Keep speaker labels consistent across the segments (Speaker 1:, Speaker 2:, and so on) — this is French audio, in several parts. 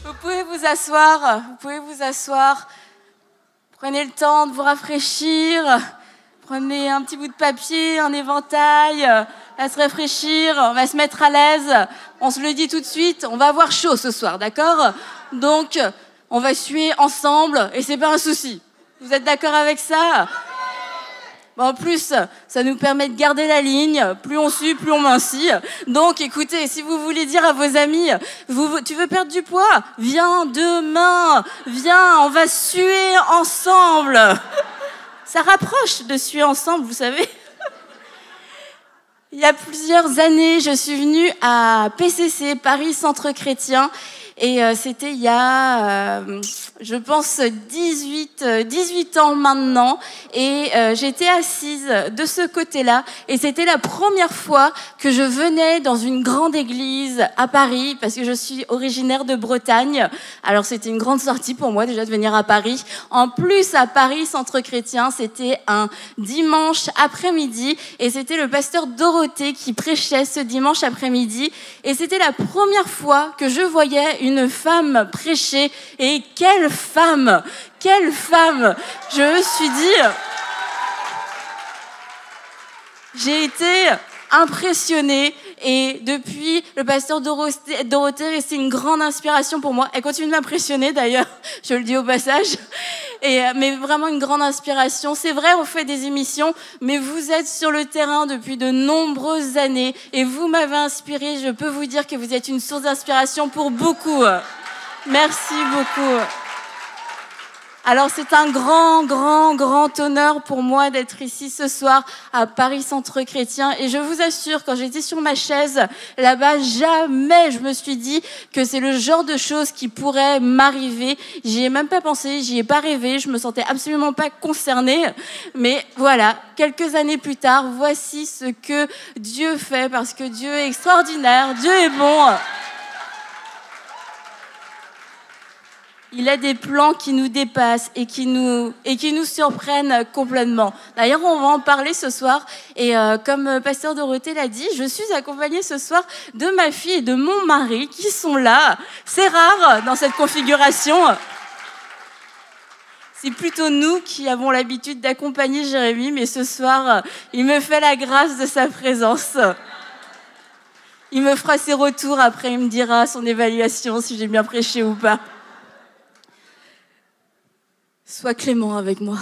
Speaker 1: Vous pouvez vous asseoir, Prenez le temps de vous rafraîchir. Prenez un petit bout de papier, un éventail, à se rafraîchir, on va se mettre à l'aise. On se le dit tout de suite, on va avoir chaud ce soir, d'accord? Donc, on va suer ensemble et c'est pas un souci. Vous êtes d'accord avec ça? En plus, ça nous permet de garder la ligne. Plus on sue, plus on mincit. Donc, écoutez, si vous voulez dire à vos amis, tu veux perdre du poids? Viens demain, viens, on va suer ensemble. Ça rapproche de suer ensemble, vous savez. Il y a plusieurs années, je suis venue à PCC, Paris Centre Chrétien. Et c'était il y a, je pense, 18 ans maintenant. Et j'étais assise de ce côté-là. Et c'était la première fois que je venais dans une grande église à Paris, parce que je suis originaire de Bretagne. Alors c'était une grande sortie pour moi déjà de venir à Paris. En plus, à Paris Centre Chrétien, c'était un dimanche après-midi. Et c'était le pasteur Dorothée qui prêchait ce dimanche après-midi. Et c'était la première fois que je voyais une femme prêcher. Et quelle femme! Quelle femme! Je me suis dit... J'ai été impressionnée et depuis, le pasteur Dorothée, c'est une grande inspiration pour moi. Elle continue de m'impressionner d'ailleurs, je le dis au passage. Mais vraiment une grande inspiration. C'est vrai, on fait des émissions, mais vous êtes sur le terrain depuis de nombreuses années et vous m'avez inspirée. Je peux vous dire que vous êtes une source d'inspiration pour beaucoup. Merci beaucoup. Alors c'est un grand honneur pour moi d'être ici ce soir à Paris Centre Chrétien. Et je vous assure, quand j'étais sur ma chaise là-bas, jamais je me suis dit que c'est le genre de choses qui pourrait m'arriver. J'y ai même pas pensé, j'y ai pas rêvé, je me sentais absolument pas concernée. Mais voilà, quelques années plus tard, voici ce que Dieu fait, parce que Dieu est extraordinaire, Dieu est bon. Il a des plans qui nous dépassent et qui nous surprennent complètement. D'ailleurs, on va en parler ce soir. Et comme pasteur Dorothée l'a dit, je suis accompagnée ce soir de ma fille et de mon mari qui sont là. C'est rare dans cette configuration. C'est plutôt nous qui avons l'habitude d'accompagner Jérémy, mais ce soir, il me fait la grâce de sa présence. Il me fera ses retours après, il me dira son évaluation, si j'ai bien prêché ou pas. Sois clément avec moi.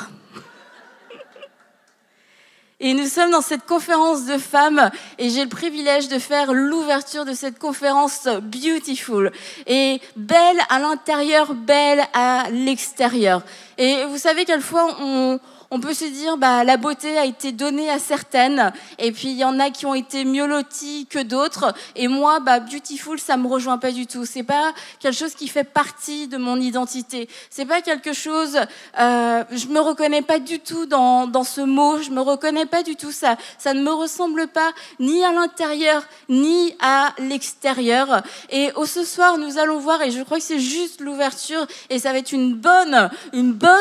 Speaker 1: Et nous sommes dans cette conférence de femmes et j'ai le privilège de faire l'ouverture de cette conférence Beautiful. Et belle à l'intérieur, belle à l'extérieur. Et vous savez, quelquefois, on peut se dire, la beauté a été donnée à certaines, et puis il y en a qui ont été mieux loties que d'autres, et moi, beautiful, ça me rejoint pas du tout. C'est pas quelque chose qui fait partie de mon identité. C'est pas quelque chose, je me reconnais pas du tout dans ce mot, je me reconnais pas du tout. Ça ne me ressemble pas ni à l'intérieur, ni à l'extérieur. Et ce soir, nous allons voir, et je crois que c'est juste l'ouverture, et ça va être une bonne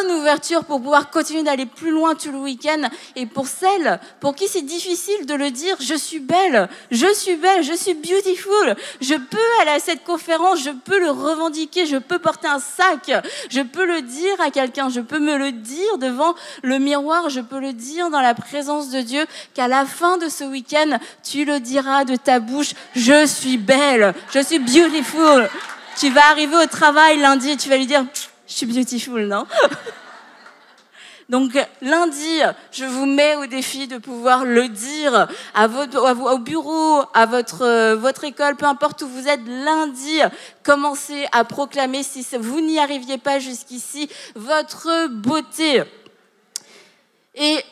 Speaker 1: ouverture pour pouvoir continuer d'aller plus loin tout le week-end. Et pour celles pour qui c'est difficile de le dire, je suis belle, je suis beautiful, je peux aller à cette conférence, je peux le revendiquer, je peux porter un sac, je peux le dire à quelqu'un, je peux me le dire devant le miroir, je peux le dire dans la présence de Dieu, qu'à la fin de ce week-end, tu le diras de ta bouche, je suis belle, je suis beautiful. Tu vas arriver au travail lundi et tu vas lui dire, je suis beautiful, non? Donc lundi, je vous mets au défi de pouvoir le dire au bureau, à votre école, peu importe où vous êtes. Lundi, commencez à proclamer, si vous n'y arriviez pas jusqu'ici, votre beauté. Et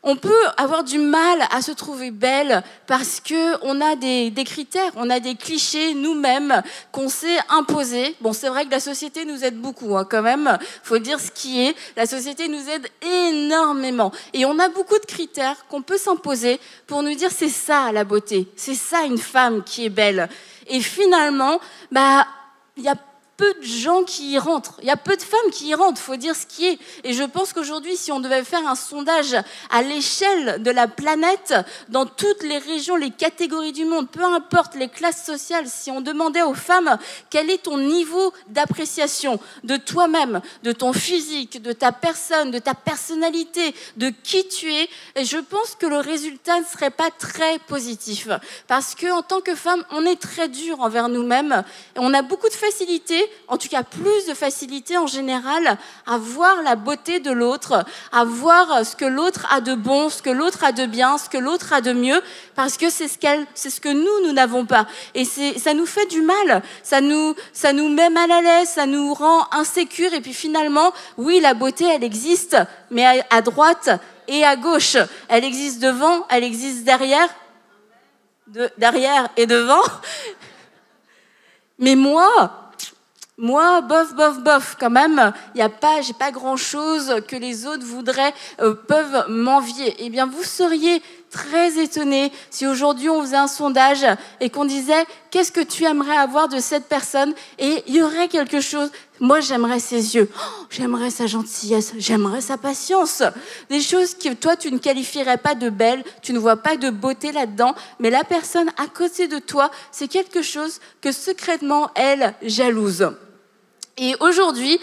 Speaker 1: on peut avoir du mal à se trouver belle parce qu'on a des critères, on a des clichés nous-mêmes qu'on s'est imposés. Bon, c'est vrai que la société nous aide beaucoup, quand même, faut dire ce qui est. La société nous aide énormément. Et on a beaucoup de critères qu'on peut s'imposer pour nous dire c'est ça la beauté, c'est ça une femme qui est belle. Et finalement, il y a peu de gens qui y rentrent. Il y a peu de femmes qui y rentrent, il faut dire ce qui est. Et je pense qu'aujourd'hui, si on devait faire un sondage à l'échelle de la planète, dans toutes les régions, les catégories du monde, peu importe les classes sociales, si on demandait aux femmes quel est ton niveau d'appréciation de toi-même, de ton physique, de ta personne, de ta personnalité, de qui tu es, et je pense que le résultat ne serait pas très positif. Parce qu'en tant que femme, on est très dur envers nous-mêmes. Et on a beaucoup de facilité, en tout cas plus de facilité en général, à voir la beauté de l'autre, à voir ce que l'autre a de bon, ce que l'autre a de bien, ce que l'autre a de mieux, parce que c'est ce que nous n'avons pas. Et ça nous fait du mal, ça nous met mal à l'aise, ça nous rend insécures. Et puis finalement, oui, la beauté, elle existe, mais à droite et à gauche. Elle existe devant, elle existe derrière et devant. Mais moi, bof, quand même, j'ai pas grand-chose que les autres peuvent m'envier. Eh bien, vous seriez très étonnés si aujourd'hui on faisait un sondage et qu'on disait « Qu'est-ce que tu aimerais avoir de cette personne ?» Et il y aurait quelque chose. Moi, j'aimerais ses yeux, j'aimerais sa gentillesse, j'aimerais sa patience. Des choses que toi, tu ne qualifierais pas de belles, tu ne vois pas de beauté là-dedans, mais la personne à côté de toi, c'est quelque chose que secrètement, elle jalouse. Et aujourd'hui,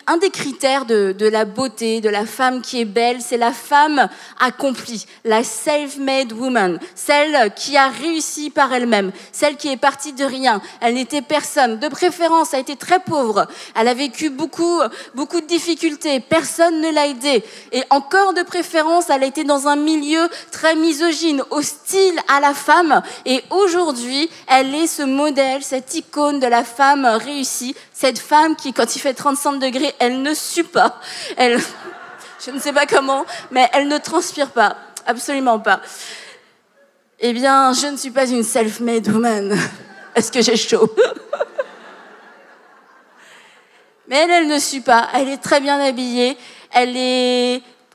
Speaker 1: un des critères de la beauté, de la femme qui est belle, c'est la femme accomplie, la self-made woman, celle qui a réussi par elle-même, celle qui est partie de rien. Elle n'était personne. De préférence, elle a été très pauvre. Elle a vécu beaucoup de difficultés. Personne ne l'a aidée. Et encore de préférence, elle a été dans un milieu très misogyne, hostile à la femme. Et aujourd'hui, elle est ce modèle, cette icône de la femme réussie, cette femme qui, quand il fait 35 degrés, elle ne sue pas. Je ne sais pas comment, mais elle ne transpire pas. Absolument pas. Eh bien, je ne suis pas une self-made woman. Est-ce que j'ai chaud? Mais elle ne sue pas. Elle est très bien habillée.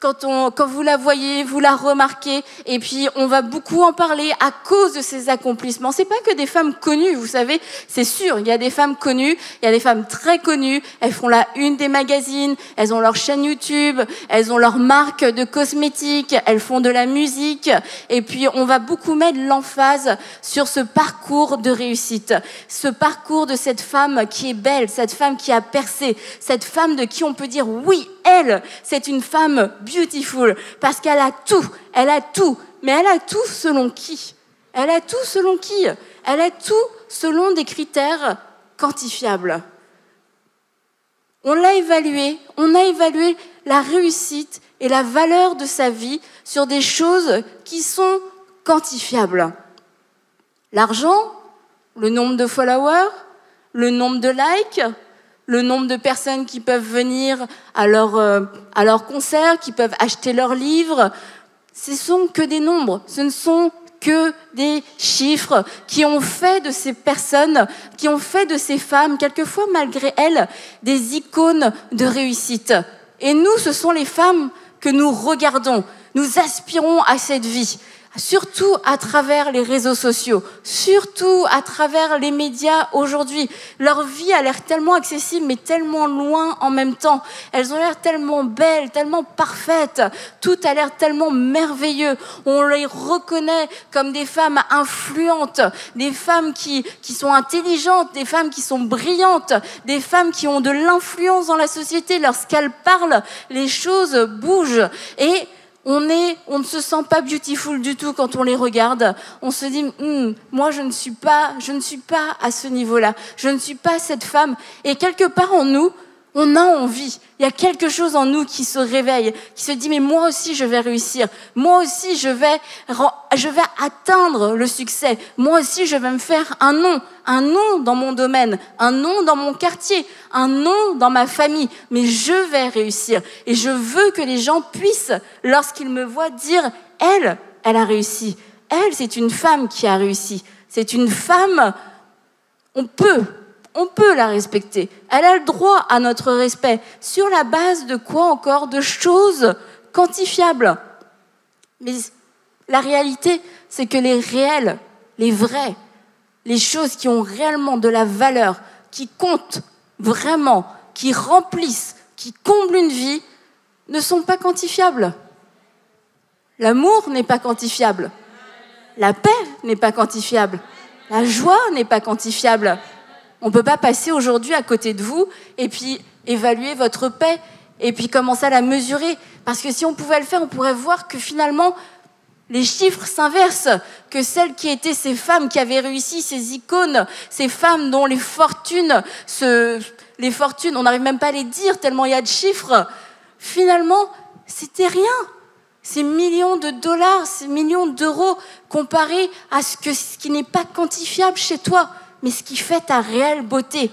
Speaker 1: Quand vous la voyez, vous la remarquez, et puis on va beaucoup en parler à cause de ses accomplissements. C'est pas que des femmes connues, vous savez, c'est sûr, il y a des femmes connues, il y a des femmes très connues, elles font la une des magazines, elles ont leur chaîne YouTube, elles ont leur marque de cosmétiques, elles font de la musique, et puis on va beaucoup mettre l'emphase sur ce parcours de réussite, ce parcours de cette femme qui est belle, cette femme qui a percé, cette femme de qui on peut dire oui, elle, c'est une femme beautiful, parce qu'elle a tout, mais elle a tout selon qui? Elle a tout selon qui? Elle a tout selon des critères quantifiables. On a évalué la réussite et la valeur de sa vie sur des choses qui sont quantifiables. L'argent, le nombre de followers, le nombre de likes, le nombre de personnes qui peuvent venir à leur concert, qui peuvent acheter leurs livres, ce sont que des nombres, ce ne sont que des chiffres qui ont fait de ces personnes, qui ont fait de ces femmes, quelquefois malgré elles, des icônes de réussite. Et nous, ce sont les femmes que nous regardons, nous aspirons à cette vie. Surtout à travers les réseaux sociaux, surtout à travers les médias aujourd'hui. Leur vie a l'air tellement accessible, mais tellement loin en même temps. Elles ont l'air tellement belles, tellement parfaites. Tout a l'air tellement merveilleux. On les reconnaît comme des femmes influentes, des femmes qui sont intelligentes, des femmes qui sont brillantes, des femmes qui ont de l'influence dans la société. Lorsqu'elles parlent, les choses bougent. Et on ne se sent pas beautiful du tout quand on les regarde. On se dit, moi je ne suis pas à ce niveau-là. Je ne suis pas cette femme. Et quelque part en nous, on a envie. Il y a quelque chose en nous qui se réveille, qui se dit, mais moi aussi je vais réussir. Moi aussi je vais atteindre le succès. Moi aussi je vais me faire un nom dans mon domaine, un nom dans mon quartier, un nom dans ma famille. Mais je vais réussir. Et je veux que les gens puissent, lorsqu'ils me voient, dire, elle a réussi. Elle, c'est une femme qui a réussi. C'est une femme, on peut la respecter. Elle a le droit à notre respect. Sur la base de quoi encore? De choses quantifiables. Mais la réalité, c'est que les réels, les vrais, les choses qui ont réellement de la valeur, qui comptent vraiment, qui remplissent, qui comblent une vie, ne sont pas quantifiables. L'amour n'est pas quantifiable. La paix n'est pas quantifiable. La joie n'est pas quantifiable. On ne peut pas passer aujourd'hui à côté de vous et puis évaluer votre paix et puis commencer à la mesurer. Parce que si on pouvait le faire, on pourrait voir que finalement, les chiffres s'inversent, que celles qui étaient ces femmes qui avaient réussi, ces icônes, ces femmes dont les fortunes, on n'arrive même pas à les dire tellement il y a de chiffres, finalement, c'était rien. Ces millions de dollars, ces millions d'euros comparés à ce qui n'est pas quantifiable chez toi, mais ce qui fait ta réelle beauté,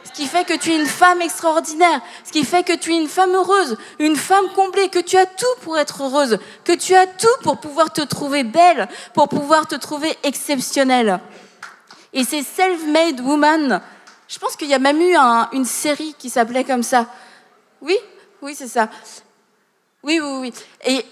Speaker 1: ce qui fait que tu es une femme extraordinaire, ce qui fait que tu es une femme heureuse, une femme comblée, que tu as tout pour être heureuse, que tu as tout pour pouvoir te trouver belle, pour pouvoir te trouver exceptionnelle. Et ces self-made women, je pense qu'il y a même eu une série qui s'appelait comme ça. Oui, c'est ça. Oui. Et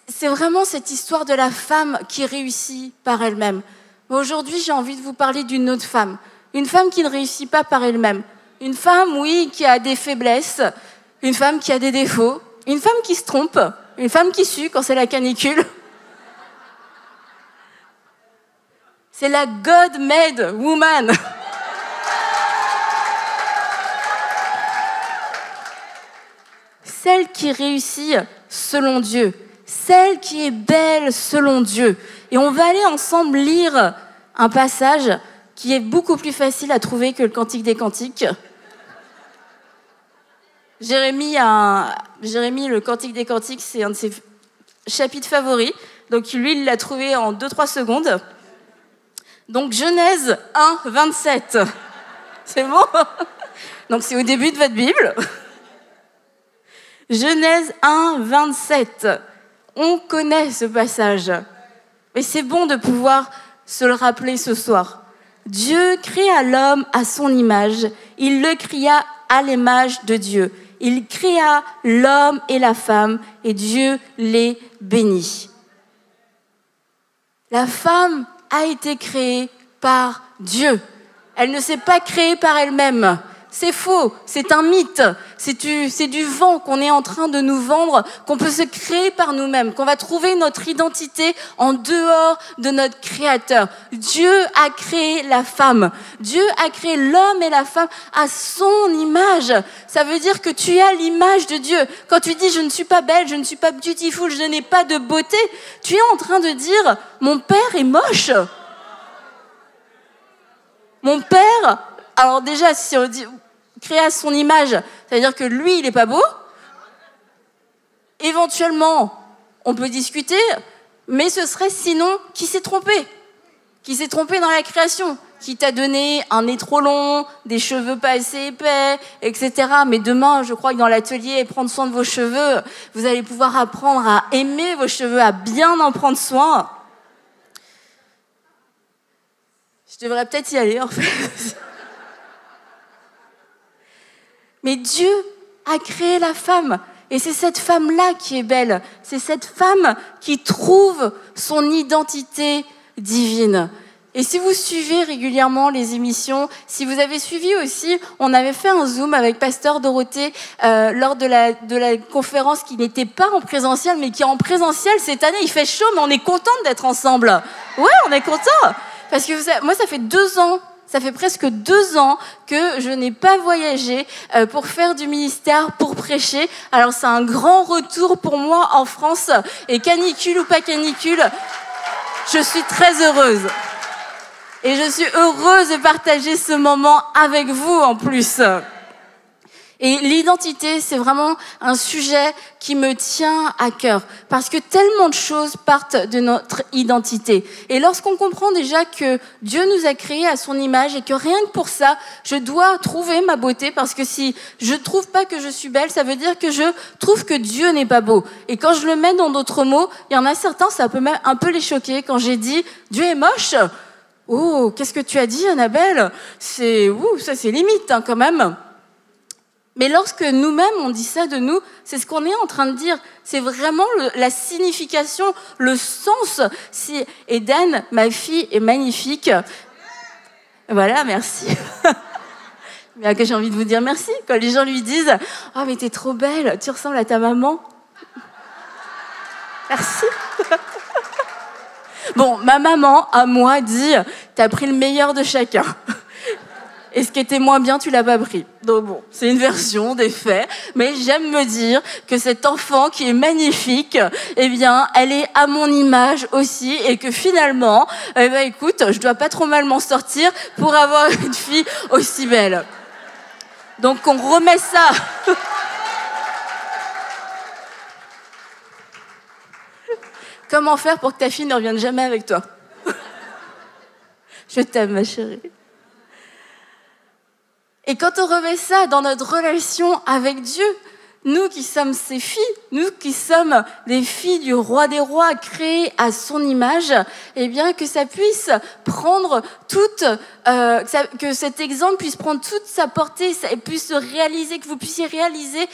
Speaker 1: c'est vraiment cette histoire de la femme qui réussit par elle-même. Mais aujourd'hui, j'ai envie de vous parler d'une autre femme. Une femme qui ne réussit pas par elle-même. Une femme, oui, qui a des faiblesses. Une femme qui a des défauts. Une femme qui se trompe. Une femme qui sue quand c'est la canicule. C'est la God-made woman. Celle qui réussit selon Dieu, celle qui est belle selon Dieu. Et on va aller ensemble lire un passage qui est beaucoup plus facile à trouver que le Cantique des Cantiques. Jérémie, le Cantique des Cantiques, c'est un de ses chapitres favoris. Donc lui, il l'a trouvé en 2-3 secondes. Donc Genèse 1, 27. C'est bon? Donc c'est au début de votre Bible. Genèse 1, 27. On connaît ce passage. Mais c'est bon de pouvoir se le rappeler ce soir. Dieu créa l'homme à son image. Il le créa à l'image de Dieu. Il créa l'homme et la femme et Dieu les bénit. La femme a été créée par Dieu. Elle ne s'est pas créée par elle-même. C'est faux, c'est un mythe, c'est du vent qu'on est en train de nous vendre, qu'on peut se créer par nous-mêmes, qu'on va trouver notre identité en dehors de notre Créateur. Dieu a créé la femme, Dieu a créé l'homme et la femme à son image. Ça veut dire que tu as l'image de Dieu. Quand tu dis « je ne suis pas belle, je ne suis pas beautiful, je n'ai pas de beauté », tu es en train de dire « mon père est moche ». Mon père, alors déjà si on dit créé à son image, ça veut dire que lui, il n'est pas beau. Éventuellement, on peut discuter, mais ce serait sinon qui s'est trompé. Qui s'est trompé dans la création. Qui t'a donné un nez trop long, des cheveux pas assez épais, etc. Mais demain, je crois que dans l'atelier, prendre soin de vos cheveux, vous allez pouvoir apprendre à aimer vos cheveux, à bien en prendre soin. Je devrais peut-être y aller, en fait. Mais Dieu a créé la femme. Et c'est cette femme-là qui est belle. C'est cette femme qui trouve son identité divine. Et si vous suivez régulièrement les émissions, si vous avez suivi aussi, on avait fait un Zoom avec Pasteur Dorothée lors de la conférence qui n'était pas en présentiel, mais qui est en présentiel cette année. Il fait chaud, mais on est content d'être ensemble. Ouais, on est content. Parce que moi, ça fait 2 ans. Ça fait presque 2 ans que je n'ai pas voyagé pour faire du ministère, pour prêcher. Alors c'est un grand retour pour moi en France. Et canicule ou pas canicule, je suis très heureuse. Et je suis heureuse de partager ce moment avec vous en plus. Et l'identité, c'est vraiment un sujet qui me tient à cœur. Parce que tellement de choses partent de notre identité. Et lorsqu'on comprend déjà que Dieu nous a créés à son image et que rien que pour ça, je dois trouver ma beauté. Parce que si je ne trouve pas que je suis belle, ça veut dire que je trouve que Dieu n'est pas beau. Et quand je le mets dans d'autres mots, il y en a certains, ça peut même un peu les choquer. Quand j'ai dit « Dieu est moche », oh, qu'est-ce que tu as dit, Annabelle? Ça c'est limite hein, quand même. Mais lorsque nous-mêmes, on dit ça de nous, c'est ce qu'on est en train de dire. C'est vraiment la signification, le sens. Si Eden, ma fille, est magnifique. Voilà, merci. Mais à quoi j'ai envie de vous dire merci. Quand les gens lui disent « Oh, mais t'es trop belle, tu ressembles à ta maman. » Merci. Bon, ma maman, à moi, dit « T'as pris le meilleur de chacun. » Et ce qui était moins bien, tu l'as pas pris. Donc bon, c'est une version des faits. Mais j'aime me dire que cet enfant qui est magnifique, eh bien, elle est à mon image aussi. Et que finalement, eh ben, écoute, je dois pas trop mal m'en sortir pour avoir une fille aussi belle. Donc on remet ça. Comment faire pour que ta fille ne revienne jamais avec toi? Je t'aime, ma chérie. Et quand on remet ça dans notre relation avec Dieu, nous qui sommes ses filles, nous qui sommes les filles du roi des rois créées à son image, eh bien que ça puisse prendre que cet exemple puisse prendre toute sa portée et puisse réaliser, que vous puissiez réaliser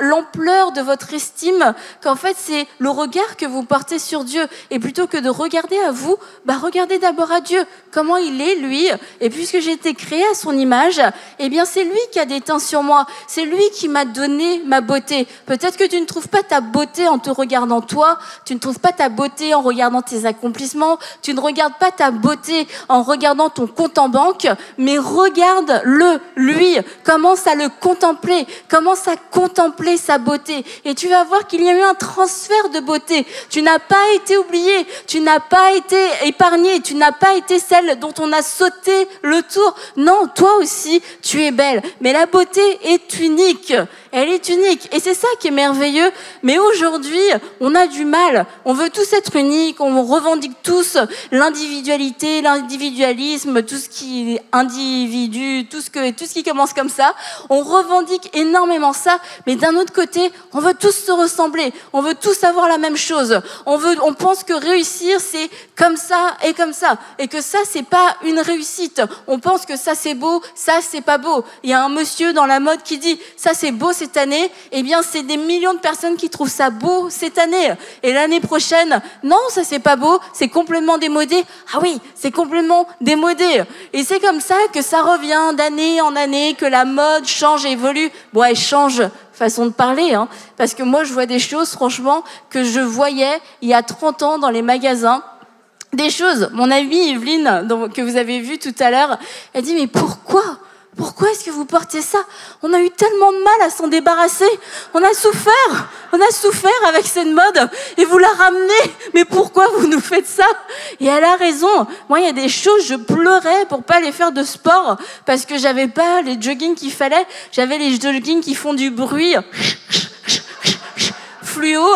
Speaker 1: l'ampleur de votre estime, qu'en fait c'est le regard que vous portez sur Dieu. Et plutôt que de regarder à vous, regardez d'abord à Dieu. Comment il est, lui. Et puisque j'ai été créée à son image, eh bien c'est lui qui a déteint sur moi. C'est lui qui m'a donné ma beauté. Peut-être que tu ne trouves pas ta beauté en te regardant toi, tu ne trouves pas ta beauté en regardant tes accomplissements, tu ne regardes pas ta beauté en regardant ton compte en banque, mais regarde-le, lui, commence à le contempler, commence à contempler sa beauté. Et tu vas voir qu'il y a eu un transfert de beauté. Tu n'as pas été oublié, tu n'as pas été épargné, tu n'as pas été celle dont on a sauté le tour. Non, toi aussi, tu es belle. Mais la beauté est unique. Elle est unique. Et c'est ça qui est merveilleux. Mais aujourd'hui, on a du mal. On veut tous être uniques. On revendique tous l'individualité, l'individualisme, tout ce qui est individu, tout ce qui commence comme ça. On revendique énormément ça. Mais d'un autre côté, on veut tous se ressembler. On veut tous avoir la même chose. On pense que réussir, c'est comme ça et comme ça. Et que ça, c'est pas une réussite. On pense que ça, c'est beau, ça, c'est pas beau. Il y a un monsieur dans la mode qui dit, ça, c'est beau cette année. Eh bien, c'est des millions de personnes qui trouvent ça beau cette année. Et l'année prochaine, non, ça, c'est pas beau, c'est complètement démodé. Ah oui, c'est complètement démodé. Et c'est comme ça que ça revient d'année en année, que la mode change et évolue. Bon, elle change façon de parler, hein, parce que moi, je vois des choses, franchement, que je voyais il y a 30 ans dans les magasins. Des choses, mon amie Evelyne, que vous avez vue tout à l'heure, elle dit, mais pourquoi est-ce que vous portez ça? On a eu tellement de mal à s'en débarrasser. On a souffert avec cette mode et vous la ramenez. Mais pourquoi vous nous faites ça? Et elle a raison. Moi, il y a des choses, je pleurais pour pas aller faire de sport parce que j'avais pas les joggings qu'il fallait. J'avais les joggings qui font du bruit, fluo.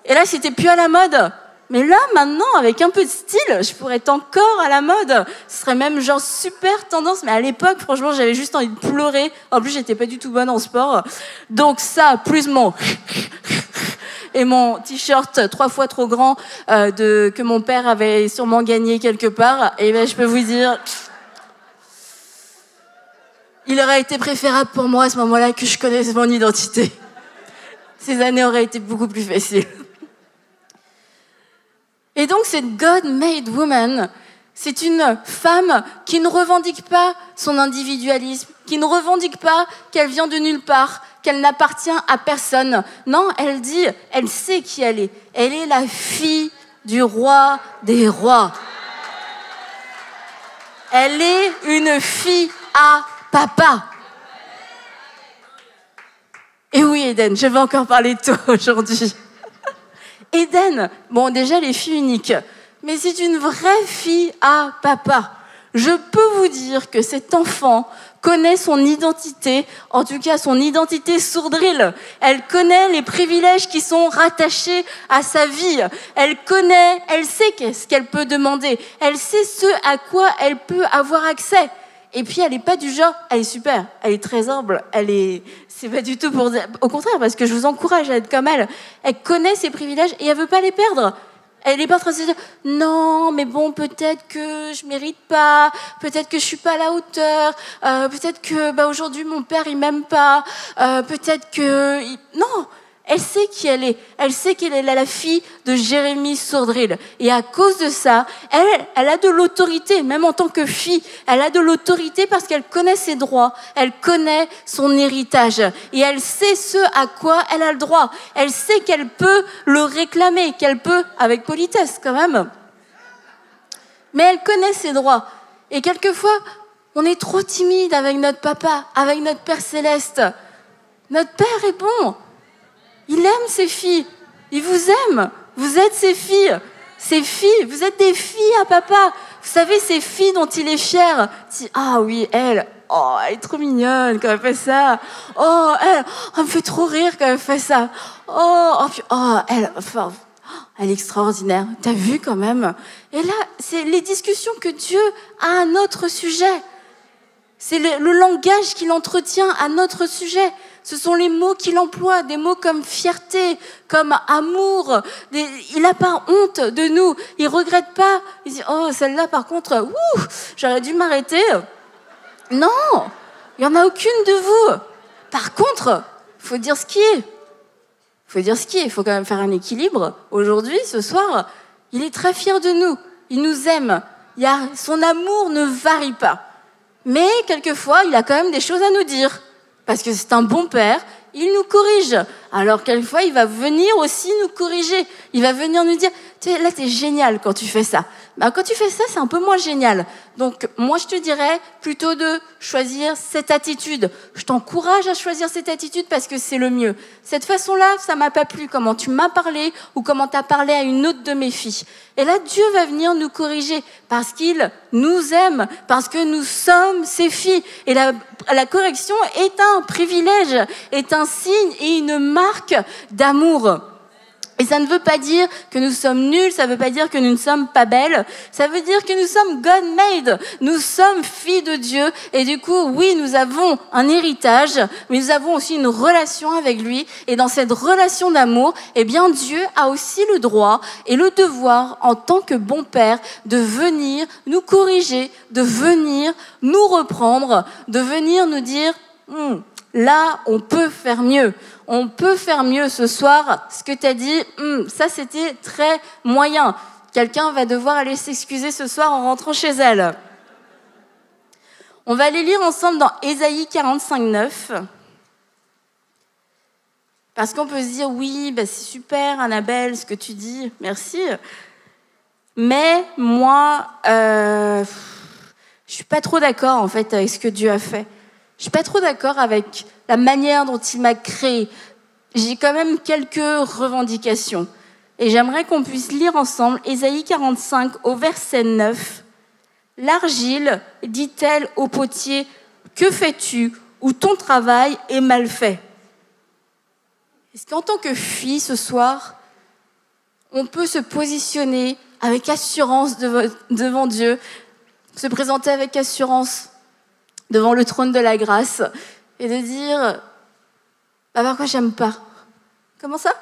Speaker 1: Et là, c'était plus à la mode. Mais là, maintenant, avec un peu de style, je pourrais être encore à la mode. Ce serait même genre super tendance. Mais à l'époque, franchement, j'avais juste envie de pleurer. En plus, j'étais pas du tout bonne en sport. Donc ça, plus mon... et mon t-shirt 3 fois trop grand que mon père avait sûrement gagné quelque part. Et ben, je peux vous dire... Il aurait été préférable pour moi à ce moment-là que je connaisse mon identité. Ces années auraient été beaucoup plus faciles. Et donc, cette God-made woman, c'est une femme qui ne revendique pas son individualisme, qui ne revendique pas qu'elle vient de nulle part, qu'elle n'appartient à personne. Non, elle dit, elle sait qui elle est. Elle est la fille du roi des rois. Elle est une fille à papa. Et oui, Eden, je vais encore parler de toi aujourd'hui. Eden, bon déjà les filles uniques, mais c'est une vraie fille à papa. Je peux vous dire que cet enfant connaît son identité, en tout cas son identité sourdrille. Elle connaît les privilèges qui sont rattachés à sa vie. Elle sait qu'est-ce qu'elle peut demander. Elle sait ce à quoi elle peut avoir accès. Et puis, elle n'est pas du genre, elle est super, elle est très humble, c'est pas du tout pour dire, au contraire, parce que je vous encourage à être comme elle. Elle connaît ses privilèges et elle veut pas les perdre. Elle n'est pas en train de se dire, non, mais bon, peut-être que je mérite pas, peut-être que je suis pas à la hauteur, peut-être que, aujourd'hui, mon père, il m'aime pas, peut-être que, non. Elle sait qui elle est. Elle sait qu'elle est la fille de Jérémie Sourdril. Et à cause de ça, elle a de l'autorité, même en tant que fille. Elle a de l'autorité parce qu'elle connaît ses droits. Elle connaît son héritage. Et elle sait ce à quoi elle a le droit. Elle sait qu'elle peut le réclamer, qu'elle peut, avec politesse quand même. Mais elle connaît ses droits. Et quelquefois, on est trop timide avec notre papa, avec notre Père Céleste. Notre Père est bon. Il aime ses filles. Il vous aime. Vous êtes ses filles. Ses filles. Vous êtes des filles à papa. Vous savez, ces filles dont il est fier. Ah oui, elle. Oh, elle est trop mignonne quand elle fait ça. Oh, elle me fait trop rire quand elle fait ça. Elle est extraordinaire. T'as vu quand même? Et là, c'est les discussions que Dieu a à notre sujet. C'est le langage qu'il entretient à notre sujet. Ce sont les mots qu'il emploie, des mots comme fierté, comme amour. Il n'a pas honte de nous. Il ne regrette pas. Il dit, oh, celle-là, par contre, j'aurais dû m'arrêter. Non, il n'y en a aucune de vous. Par contre, il faut dire ce qui est. Il faut quand même faire un équilibre. Aujourd'hui, ce soir, il est très fier de nous. Il nous aime. Son amour ne varie pas. Mais quelquefois, il a quand même des choses à nous dire. Parce que c'est un bon père, il nous corrige. Alors quelquefois, il va venir aussi nous corriger. Il va venir nous dire, là, t'es génial quand tu fais ça. Quand tu fais ça, c'est un peu moins génial. Donc, moi, je te dirais plutôt de choisir cette attitude. Je t'encourage à choisir cette attitude parce que c'est le mieux. Cette façon-là, ça m'a pas plu, comment tu m'as parlé ou comment tu as parlé à une autre de mes filles. Et là, Dieu va venir nous corriger parce qu'il nous aime, parce que nous sommes ses filles. Et la correction est un privilège, est un signe et une marque d'amour. Et ça ne veut pas dire que nous sommes nuls, ça ne veut pas dire que nous ne sommes pas belles, ça veut dire que nous sommes God-made, nous sommes filles de Dieu, et du coup, oui, nous avons un héritage, mais nous avons aussi une relation avec lui, et dans cette relation d'amour, eh bien, Dieu a aussi le droit et le devoir, en tant que bon père, de venir nous corriger, de venir nous reprendre, de venir nous dire, là, on peut faire mieux. On peut faire mieux ce soir. Ce que tu as dit, ça c'était très moyen. Quelqu'un va devoir aller s'excuser ce soir en rentrant chez elle. On va aller lire ensemble dans Ésaïe 45, 9. Parce qu'on peut se dire, oui, c'est super Annabelle ce que tu dis, merci. Mais moi, je suis pas trop d'accord en fait avec ce que Dieu a fait. Je suis pas trop d'accord avec la manière dont il m'a créé. J'ai quand même quelques revendications. Et j'aimerais qu'on puisse lire ensemble Ésaïe 45 au verset 9. L'argile dit-elle au potier, que fais-tu ou ton travail est mal fait? Est-ce qu'en tant que fille ce soir, on peut se positionner avec assurance devant Dieu, se présenter avec assurance devant le trône de la grâce et de dire pourquoi j'aime pas? Comment ça?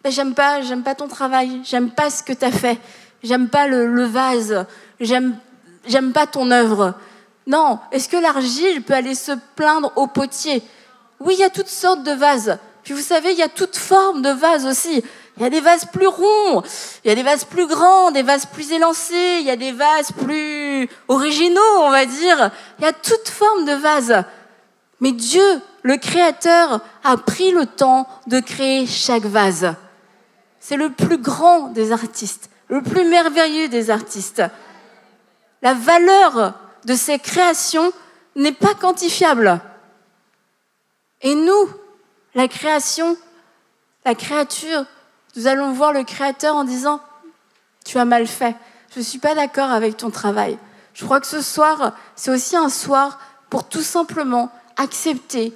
Speaker 1: J'aime pas ton travail, j'aime pas ce que tu as fait, j'aime pas le vase, j'aime pas ton œuvre. Non, est-ce que l'argile peut aller se plaindre au potier? Oui, il y a toutes sortes de vases. Puis vous savez, il y a toutes formes de vases aussi. Il y a des vases plus ronds, il y a des vases plus grands, des vases plus élancés, il y a des vases plus originaux, on va dire. Il y a toutes formes de vases. Mais Dieu, le Créateur, a pris le temps de créer chaque vase. C'est le plus grand des artistes, le plus merveilleux des artistes. La valeur de ces créations n'est pas quantifiable. Et nous, la créature, nous allons voir le Créateur en disant « Tu as mal fait, je ne suis pas d'accord avec ton travail. » Je crois que ce soir, c'est aussi un soir pour tout simplement accepter,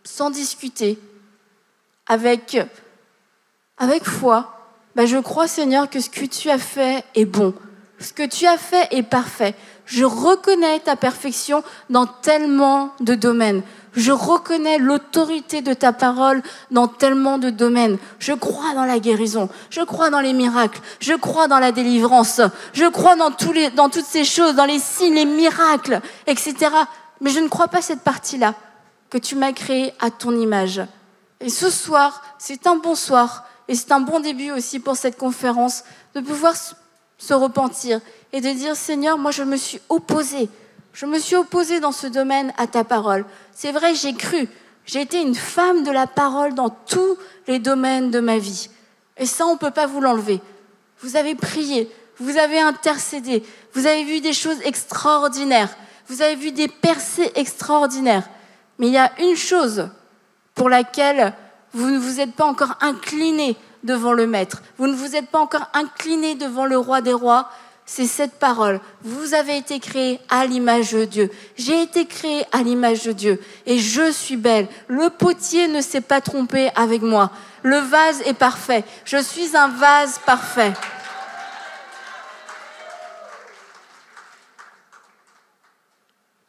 Speaker 1: sans discuter, avec foi. Je crois, Seigneur, que ce que tu as fait est bon. Ce que tu as fait est parfait. Je reconnais ta perfection dans tellement de domaines. Je reconnais l'autorité de ta parole dans tellement de domaines. Je crois dans la guérison. Je crois dans les miracles. Je crois dans la délivrance. Je crois dans toutes ces choses, dans les signes, les miracles, etc. Mais je ne crois pas cette partie-là, que tu m'as créée à ton image. Et ce soir, c'est un bon soir et c'est un bon début aussi pour cette conférence de pouvoir se repentir et de dire, Seigneur, moi je me suis opposée. Je me suis opposée dans ce domaine à ta parole. C'est vrai, j'ai cru. J'ai été une femme de la parole dans tous les domaines de ma vie. Et ça, on ne peut pas vous l'enlever. Vous avez prié, vous avez intercédé, vous avez vu des choses extraordinaires, vous avez vu des percées extraordinaires. Mais il y a une chose pour laquelle vous ne vous êtes pas encore incliné devant le Maître. Vous ne vous êtes pas encore incliné devant le Roi des Rois. C'est cette parole. Vous avez été créé à l'image de Dieu. J'ai été créé à l'image de Dieu. Et je suis belle. Le potier ne s'est pas trompé avec moi. Le vase est parfait. Je suis un vase parfait.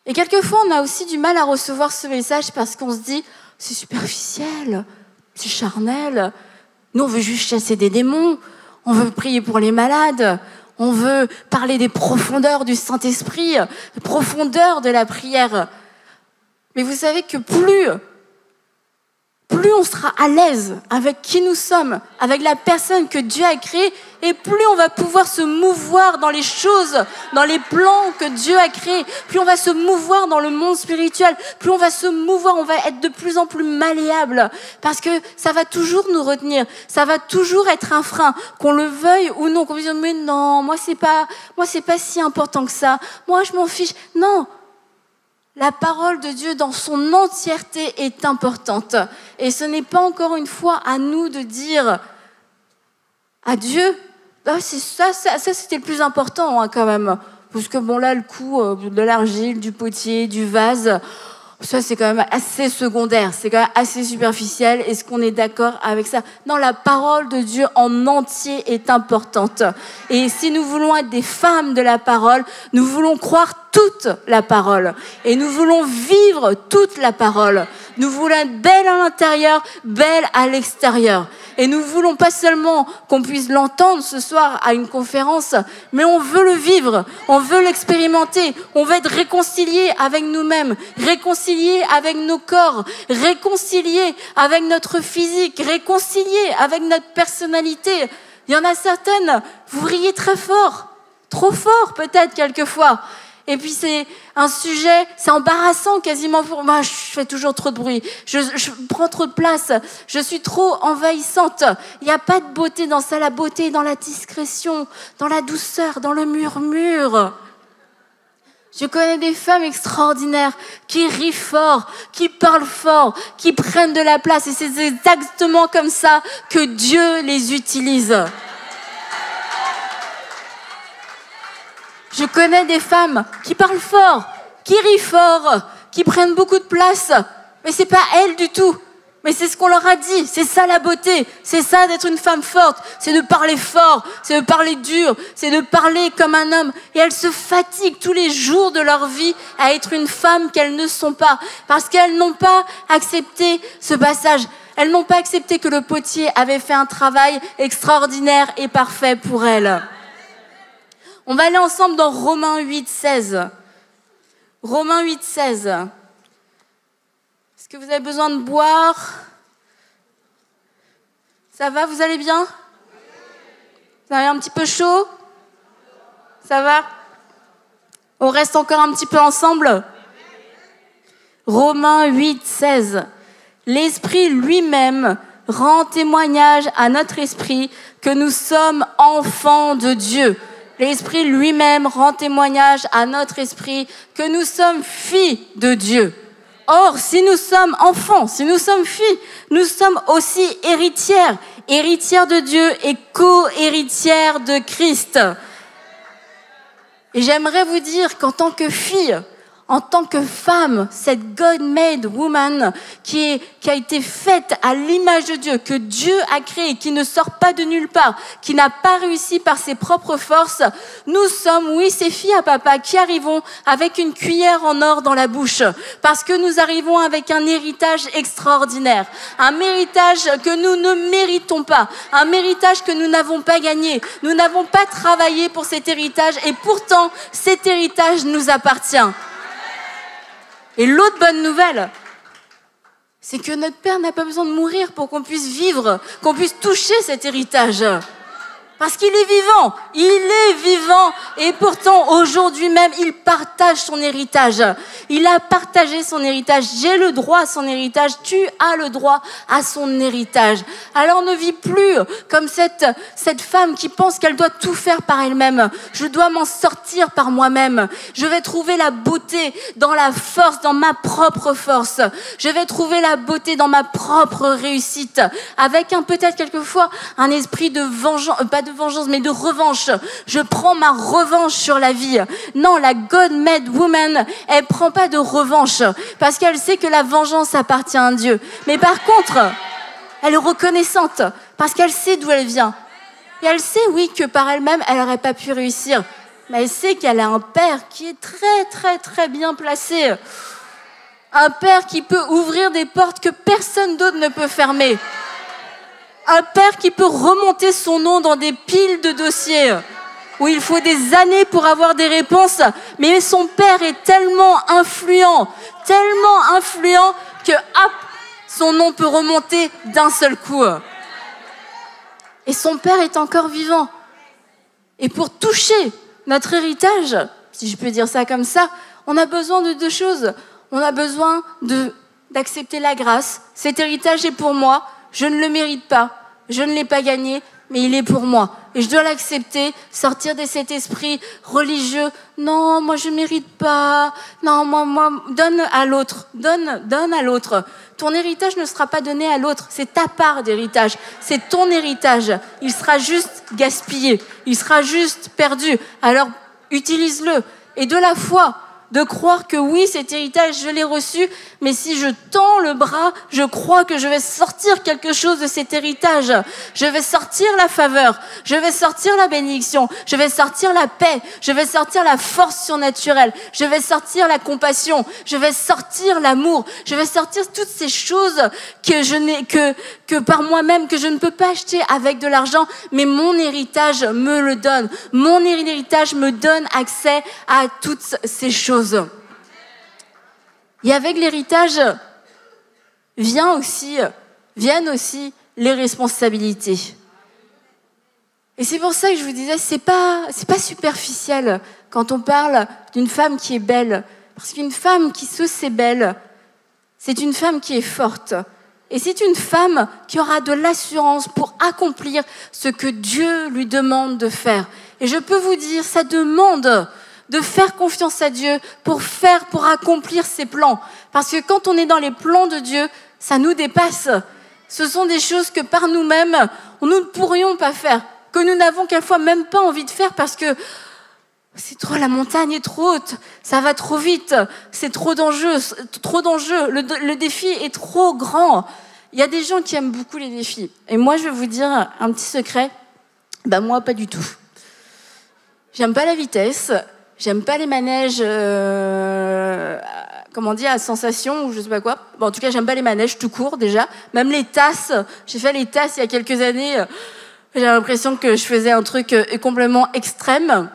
Speaker 1: Et quelquefois, on a aussi du mal à recevoir ce message parce qu'on se dit, c'est superficiel, c'est charnel. Nous, on veut juste chasser des démons. On veut prier pour les malades. On veut parler des profondeurs du Saint-Esprit, des profondeurs de la prière. Mais vous savez que plus on sera à l'aise avec qui nous sommes, avec la personne que Dieu a créée, et plus on va pouvoir se mouvoir dans les choses, dans les plans que Dieu a créés, plus on va se mouvoir dans le monde spirituel, plus on va se mouvoir, on va être de plus en plus malléable, parce que ça va toujours nous retenir, ça va toujours être un frein, qu'on le veuille ou non, qu'on dise mais non, moi c'est pas si important que ça, moi je m'en fiche, non. La parole de Dieu dans son entièreté est importante. Et ce n'est pas encore une fois à nous de dire à Dieu, ah, c'est ça c'était le plus important hein, quand même. Parce que bon là, le coup de l'argile, du potier, du vase, ça c'est quand même assez secondaire, c'est quand même assez superficiel. Est-ce qu'on est d'accord avec ça? Non, la parole de Dieu en entier est importante. Et si nous voulons être des femmes de la parole, nous voulons croire toute la parole. Et nous voulons vivre toute la parole. Nous voulons être belles à l'intérieur, belles à l'extérieur. Et nous voulons pas seulement qu'on puisse l'entendre ce soir à une conférence, mais on veut le vivre, on veut l'expérimenter, on veut être réconciliés avec nous-mêmes, réconciliés avec nos corps, réconciliés avec notre physique, réconciliés avec notre personnalité. Il y en a certaines, vous riez très fort, trop fort peut-être quelquefois. Et puis c'est un sujet, c'est embarrassant quasiment pour moi. Je fais toujours trop de bruit, je prends trop de place, je suis trop envahissante. Il n'y a pas de beauté dans ça, la beauté est dans la discrétion, dans la douceur, dans le murmure. Je connais des femmes extraordinaires qui rient fort, qui parlent fort, qui prennent de la place. Et c'est exactement comme ça que Dieu les utilise. Je connais des femmes qui parlent fort, qui rient fort, qui prennent beaucoup de place. Mais c'est pas elles du tout. Mais c'est ce qu'on leur a dit. C'est ça la beauté. C'est ça d'être une femme forte. C'est de parler fort. C'est de parler dur. C'est de parler comme un homme. Et elles se fatiguent tous les jours de leur vie à être une femme qu'elles ne sont pas. Parce qu'elles n'ont pas accepté ce passage. Elles n'ont pas accepté que le potier avait fait un travail extraordinaire et parfait pour elles. On va aller ensemble dans Romains 8, 16. Romains 8, 16. Est-ce que vous avez besoin de boire? Ça va, vous allez bien? Vous avez un petit peu chaud? Ça va? On reste encore un petit peu ensemble? Romains 8, 16. L'Esprit lui-même rend témoignage à notre esprit que nous sommes enfants de Dieu. L'Esprit lui-même rend témoignage à notre esprit que nous sommes filles de Dieu. Or, si nous sommes enfants, si nous sommes filles, nous sommes aussi héritières, héritières de Dieu et co-héritières de Christ. Et j'aimerais vous dire qu'en tant que fille, en tant que femme, cette God-made woman qui a été faite à l'image de Dieu, que Dieu a créée, qui ne sort pas de nulle part, qui n'a pas réussi par ses propres forces, nous sommes, oui, ces filles à papa qui arrivons avec une cuillère en or dans la bouche, parce que nous arrivons avec un héritage extraordinaire, un héritage que nous ne méritons pas, un héritage que nous n'avons pas gagné, nous n'avons pas travaillé pour cet héritage, et pourtant, cet héritage nous appartient. Et l'autre bonne nouvelle, c'est que notre Père n'a pas besoin de mourir pour qu'on puisse vivre, qu'on puisse toucher cet héritage. Parce qu'il est vivant, il est vivant. Et pourtant, aujourd'hui même, il partage son héritage. Il a partagé son héritage. J'ai le droit à son héritage. Tu as le droit à son héritage. Alors ne vis plus comme cette femme qui pense qu'elle doit tout faire par elle-même. Je dois m'en sortir par moi-même. Je vais trouver la beauté dans la force, dans ma propre force. Je vais trouver la beauté dans ma propre réussite. Avec peut-être quelquefois un esprit de vengeance, pas de vengeance, mais de revanche. Je prends ma revanche sur la vie. Non, la God-made woman, elle prend pas de revanche parce qu'elle sait que la vengeance appartient à Dieu. Mais par contre, elle est reconnaissante parce qu'elle sait d'où elle vient. Et elle sait, oui, que par elle-même, elle n'aurait pas pu réussir. Mais elle sait qu'elle a un père qui est très, très, très bien placé. Un père qui peut ouvrir des portes que personne d'autre ne peut fermer. Un père qui peut remonter son nom dans des piles de dossiers où il faut des années pour avoir des réponses. Mais son père est tellement influent que hop, son nom peut remonter d'un seul coup. Et son père est encore vivant. Et pour toucher notre héritage, si je peux dire ça comme ça, on a besoin de deux choses. On a besoin d'accepter la grâce. Cet héritage est pour moi. Je ne le mérite pas, je ne l'ai pas gagné, mais il est pour moi. Et je dois l'accepter, sortir de cet esprit religieux. Non, moi je ne mérite pas. Non, moi, donne à l'autre. Donne à l'autre. Ton héritage ne sera pas donné à l'autre. C'est ta part d'héritage. C'est ton héritage. Il sera juste gaspillé. Il sera juste perdu. Alors, utilise-le. Et de la foi. De croire que oui, cet héritage, je l'ai reçu, mais si je tends le bras, je crois que je vais sortir quelque chose de cet héritage. Je vais sortir la faveur, je vais sortir la bénédiction, je vais sortir la paix, je vais sortir la force surnaturelle, je vais sortir la compassion, je vais sortir l'amour, je vais sortir toutes ces choses que par moi-même, que je ne peux pas acheter avec de l'argent, mais mon héritage me le donne. Mon héritage me donne accès à toutes ces choses. Et avec l'héritage viennent aussi les responsabilités. Et c'est pour ça que je vous disais, c'est pas superficiel quand on parle d'une femme qui est belle. Parce qu'une femme qui se sait belle, c'est une femme qui est forte. Et c'est une femme qui aura de l'assurance pour accomplir ce que Dieu lui demande de faire. Et je peux vous dire, ça demande de faire confiance à Dieu pour accomplir ses plans. Parce que quand on est dans les plans de Dieu, ça nous dépasse. Ce sont des choses que par nous-mêmes, nous ne pourrions pas faire, que nous n'avons quelquefois même pas envie de faire parce que c'est trop, la montagne est trop haute, ça va trop vite, c'est trop d'enjeux, le défi est trop grand. Il y a des gens qui aiment beaucoup les défis. Et moi, je vais vous dire un petit secret. Moi, pas du tout. J'aime pas la vitesse. J'aime pas les manèges, à sensation ou je sais pas quoi. En tout cas, j'aime pas les manèges tout court déjà. Même les tasses. J'ai fait les tasses il y a quelques années. J'ai l'impression que je faisais un truc complètement extrême.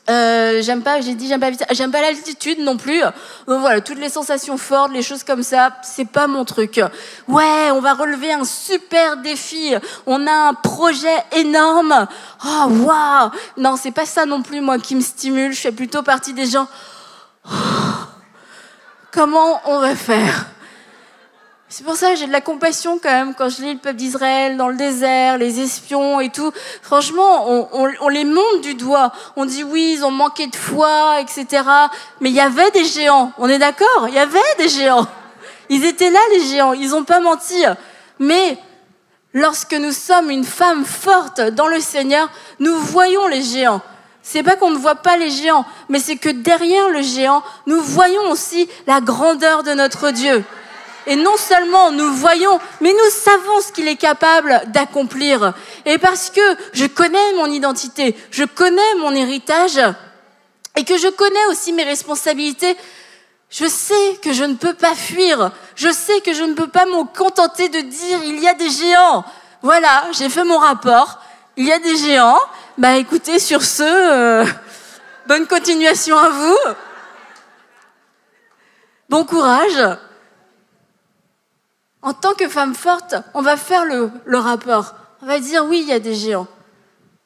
Speaker 1: J'aime pas l'altitude non plus. Donc voilà, toutes les sensations fortes, les choses comme ça, c'est pas mon truc. Ouais, on va relever un super défi. On a un projet énorme. Oh, waouh! Non, c'est pas ça non plus, moi, qui me stimule. Je fais plutôt partie des gens. Comment on va faire? C'est pour ça que j'ai de la compassion quand même quand je lis le peuple d'Israël dans le désert, les espions et tout. Franchement, on les monte du doigt. On dit oui, ils ont manqué de foi, etc. Mais il y avait des géants, on est d'accord? Il y avait des géants. Ils étaient là, les géants, ils n'ont pas menti. Mais lorsque nous sommes une femme forte dans le Seigneur, nous voyons les géants. C'est pas qu'on ne voit pas les géants, mais c'est que derrière le géant, nous voyons aussi la grandeur de notre Dieu. Et non seulement nous voyons, mais nous savons ce qu'il est capable d'accomplir. Et parce que je connais mon identité, je connais mon héritage, et que je connais aussi mes responsabilités, je sais que je ne peux pas fuir. Je sais que je ne peux pas me contenter de dire « il y a des géants ». Voilà, j'ai fait mon rapport, il y a des géants. Écoutez, sur ce, bonne continuation à vous. Bon courage. En tant que femme forte, on va faire le rapport. On va dire oui, il y a des géants.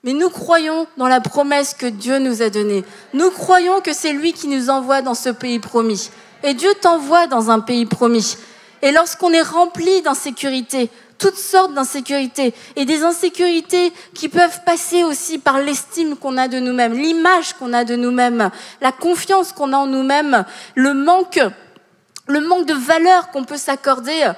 Speaker 1: Mais nous croyons dans la promesse que Dieu nous a donnée. Nous croyons que c'est lui qui nous envoie dans ce pays promis. Et Dieu t'envoie dans un pays promis. Et lorsqu'on est rempli d'insécurité, toutes sortes d'insécurités, et des insécurités qui peuvent passer aussi par l'estime qu'on a de nous-mêmes, l'image qu'on a de nous-mêmes, la confiance qu'on a en nous-mêmes, le manque de valeur qu'on peut s'accorder,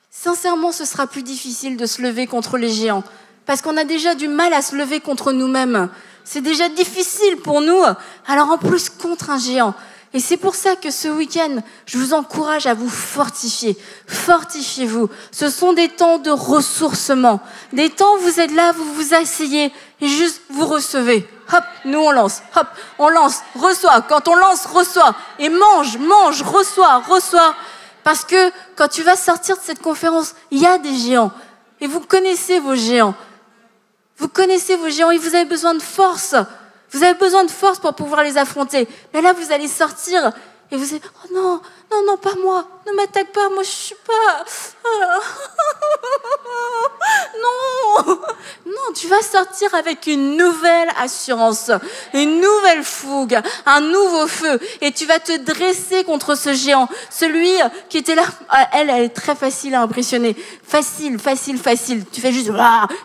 Speaker 1: sincèrement, ce sera plus difficile de se lever contre les géants. Parce qu'on a déjà du mal à se lever contre nous-mêmes. C'est déjà difficile pour nous, alors en plus contre un géant. Et c'est pour ça que ce week-end, je vous encourage à vous fortifier. Fortifiez-vous. Ce sont des temps de ressourcement. Des temps où vous êtes là, vous vous asseyez et juste vous recevez. Hop, nous on lance. Hop, on lance, reçoit. Quand on lance, reçoit. Et mange, reçoit. Parce que quand tu vas sortir de cette conférence, il y a des géants. Et vous connaissez vos géants. Vous connaissez vos géants et vous avez besoin de force. Vous avez besoin de force pour pouvoir les affronter. Mais là, vous allez sortir et vous allez... Oh non, pas moi. Ne m'attaque pas, moi je suis pas... Non, tu vas sortir avec une nouvelle assurance, une nouvelle fougue, un nouveau feu. Et tu vas te dresser contre ce géant. Celui qui était là, elle est très facile à impressionner. Facile. Tu fais juste...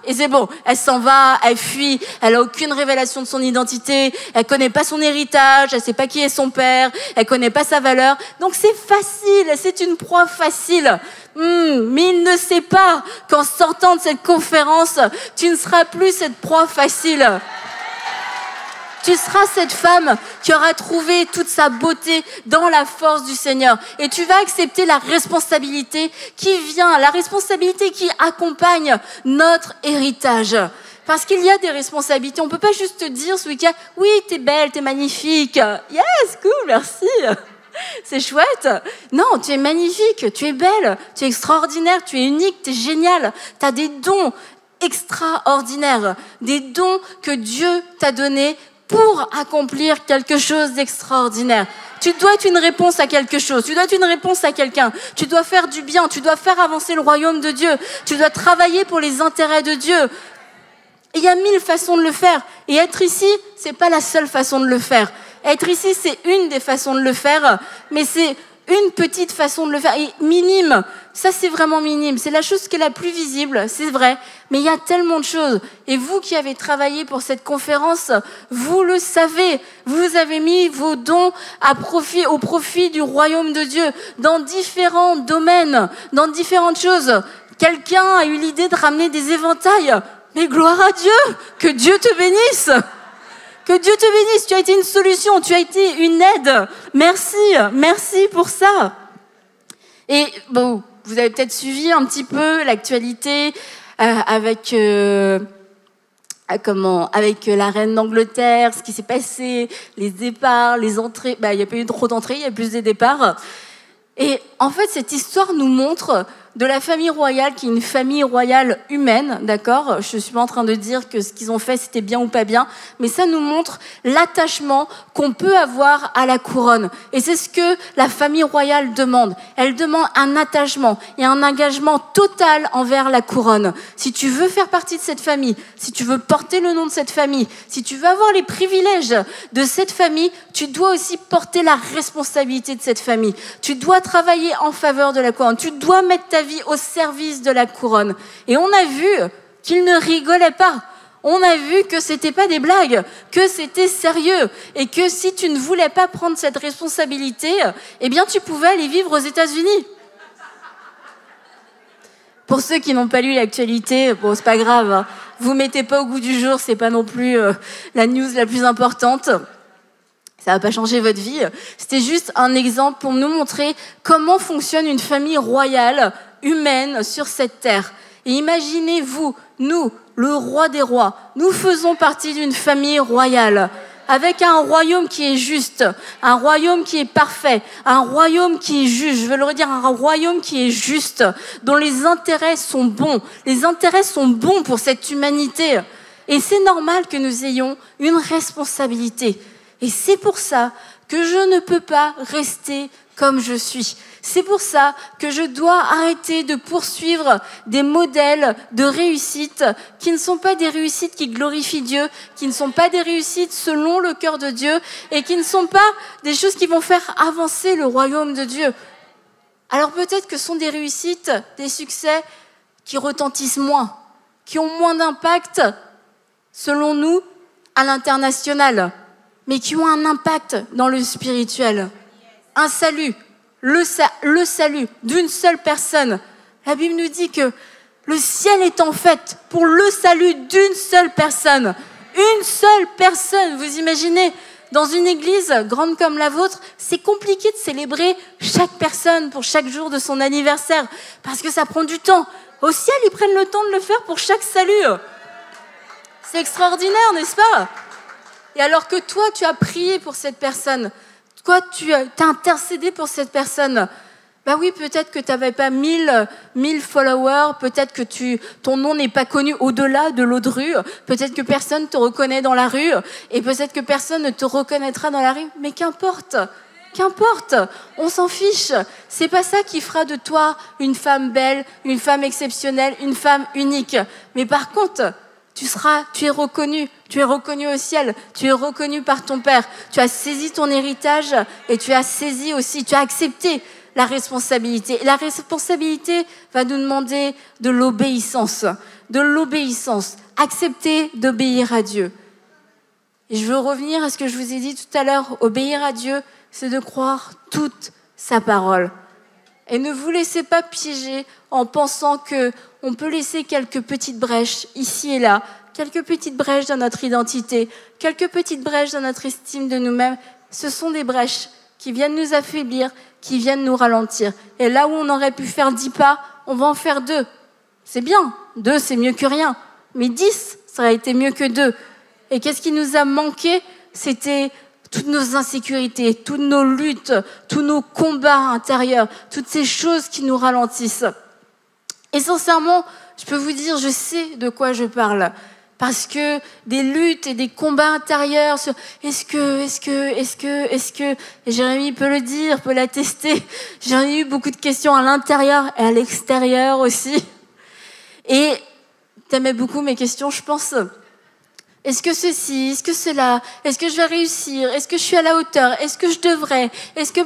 Speaker 1: Et c'est bon, elle s'en va, elle fuit, elle a aucune révélation de son identité, elle connaît pas son héritage, elle sait pas qui est son père, elle connaît pas sa valeur. Donc c'est facile, c'est une proie facile. Mais il ne sait pas qu'en sortant de cette conférence, tu ne seras plus cette proie facile. Tu seras cette femme qui aura trouvé toute sa beauté dans la force du Seigneur. Et tu vas accepter la responsabilité qui vient, la responsabilité qui accompagne notre héritage. Parce qu'il y a des responsabilités. On ne peut pas juste te dire ce week-end, oui, t'es belle, t'es magnifique. Yes, cool, merci. C'est chouette. Non, tu es magnifique, tu es belle, tu es extraordinaire, tu es unique, tu es génial. Tu as des dons extraordinaires, des dons que Dieu t'a donnés pour accomplir quelque chose d'extraordinaire. Tu dois être une réponse à quelque chose, tu dois être une réponse à quelqu'un, tu dois faire du bien, tu dois faire avancer le royaume de Dieu, tu dois travailler pour les intérêts de Dieu. Il y a 1000 façons de le faire. Et être ici, c'est pas la seule façon de le faire. Être ici, c'est une des façons de le faire, mais c'est une petite façon de le faire. Et minime, ça c'est vraiment minime. C'est la chose qui est la plus visible, c'est vrai. Mais il y a tellement de choses. Et vous qui avez travaillé pour cette conférence, vous le savez. Vous avez mis vos dons au profit du royaume de Dieu dans différents domaines, dans différentes choses. Quelqu'un a eu l'idée de ramener des éventails. Mais gloire à Dieu, que Dieu te bénisse. Que Dieu te bénisse, tu as été une solution, tu as été une aide. Merci pour ça. Et bon, vous avez peut-être suivi un petit peu l'actualité avec la reine d'Angleterre, ce qui s'est passé, les départs, les entrées. Il n'y a pas eu trop d'entrées, il y a plus des départs. Et en fait, cette histoire nous montre de la famille royale, qui est une famille royale humaine, d'accord ? Je ne suis pas en train de dire que ce qu'ils ont fait, c'était bien ou pas bien, mais ça nous montre l'attachement qu'on peut avoir à la couronne. Et c'est ce que la famille royale demande. Elle demande un attachement et un engagement total envers la couronne. Si tu veux faire partie de cette famille, si tu veux porter le nom de cette famille, si tu veux avoir les privilèges de cette famille, tu dois aussi porter la responsabilité de cette famille. Tu dois travailler en faveur de la couronne. Tu dois mettre ta vie au service de la couronne. Et on a vu qu'il ne rigolait pas. On a vu que c'était pas des blagues, que c'était sérieux et que si tu ne voulais pas prendre cette responsabilité, eh bien tu pouvais aller vivre aux États-Unis. Pour ceux qui n'ont pas lu l'actualité, bon, c'est pas grave, hein. Vous mettez pas au goût du jour, c'est pas non plus la news la plus importante. Ça va pas changer votre vie. C'était juste un exemple pour nous montrer comment fonctionne une famille royale, humaine, sur cette terre. Et imaginez-vous, nous, le roi des rois, nous faisons partie d'une famille royale, avec un royaume qui est juste, un royaume qui est parfait, un royaume qui est juste, je veux le redire, un royaume qui est juste, dont les intérêts sont bons. Les intérêts sont bons pour cette humanité. Et c'est normal que nous ayons une responsabilité. Et c'est pour ça que je ne peux pas rester comme je suis. C'est pour ça que je dois arrêter de poursuivre des modèles de réussite qui ne sont pas des réussites qui glorifient Dieu, qui ne sont pas des réussites selon le cœur de Dieu et qui ne sont pas des choses qui vont faire avancer le royaume de Dieu. Alors peut-être que ce sont des réussites, des succès qui retentissent moins, qui ont moins d'impact, selon nous, à l'international, mais qui ont un impact dans le spirituel. Un salut, le salut d'une seule personne. La Bible nous dit que le ciel est en fait pour le salut d'une seule personne. Une seule personne, vous imaginez ? Dans une église grande comme la vôtre, c'est compliqué de célébrer chaque personne pour chaque jour de son anniversaire, parce que ça prend du temps. Au ciel, ils prennent le temps de le faire pour chaque salut. C'est extraordinaire, n'est-ce pas ? Et alors que toi, tu as prié pour cette personne, toi, tu as intercédé pour cette personne, bah oui, peut-être que tu n'avais pas 1000 followers, peut-être que ton nom n'est pas connu au-delà de l'autre rue, peut-être que personne te reconnaît dans la rue, et peut-être que personne ne te reconnaîtra dans la rue, mais qu'importe, on s'en fiche. C'est pas ça qui fera de toi une femme belle, une femme exceptionnelle, une femme unique. Mais par contre, tu es reconnu au ciel, tu es reconnu par ton Père, tu as saisi ton héritage et tu as accepté la responsabilité. Et la responsabilité va nous demander de l'obéissance. Accepter d'obéir à Dieu. Et je veux revenir à ce que je vous ai dit tout à l'heure. Obéir à Dieu, c'est de croire toute sa parole. Et ne vous laissez pas piéger en pensant qu'on peut laisser quelques petites brèches ici et là, quelques petites brèches dans notre identité, quelques petites brèches dans notre estime de nous-mêmes. Ce sont des brèches qui viennent nous affaiblir, qui viennent nous ralentir. Et là où on aurait pu faire 10 pas, on va en faire 2. C'est bien, 2 c'est mieux que rien. Mais 10, ça aurait été mieux que 2. Et qu'est-ce qui nous a manqué ? C'était toutes nos insécurités, toutes nos luttes, tous nos combats intérieurs, toutes ces choses qui nous ralentissent. Et sincèrement, je peux vous dire, je sais de quoi je parle. Parce que des luttes et des combats intérieurs sur est-ce que, et Jérémie peut le dire, peut l'attester. J'en ai eu beaucoup de questions à l'intérieur et à l'extérieur aussi. Et t'aimais beaucoup mes questions, je pense. Est-ce que ceci, est-ce que cela, est-ce que je vais réussir, est-ce que je suis à la hauteur, est-ce que je devrais, est-ce que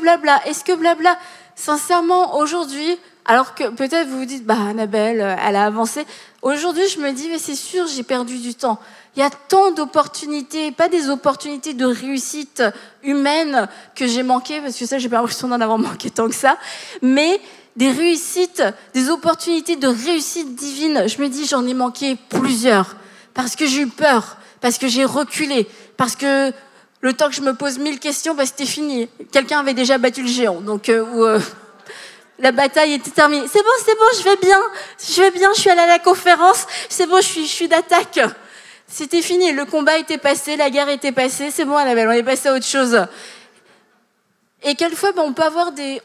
Speaker 1: blabla. Sincèrement, aujourd'hui, alors que peut-être vous vous dites, Annabelle, elle a avancé. Aujourd'hui, je me dis, mais c'est sûr, j'ai perdu du temps. Il y a tant d'opportunités, pas des opportunités de réussite humaine que j'ai manqué, parce que ça, j'ai pas l'impression d'en avoir manqué tant que ça, mais des réussites, des opportunités de réussite divine. Je me dis, j'en ai manqué plusieurs, parce que j'ai eu peur, parce que j'ai reculé, parce que le temps que je me pose 1000 questions, c'était fini. Quelqu'un avait déjà battu le géant, donc la bataille était terminée. C'est bon, je vais bien, je suis allée à la conférence, c'est bon, je suis d'attaque. C'était fini, le combat était passé, la guerre était passée, c'est bon Annabelle, on est passé à autre chose. Et quelquefois, on peut avoir des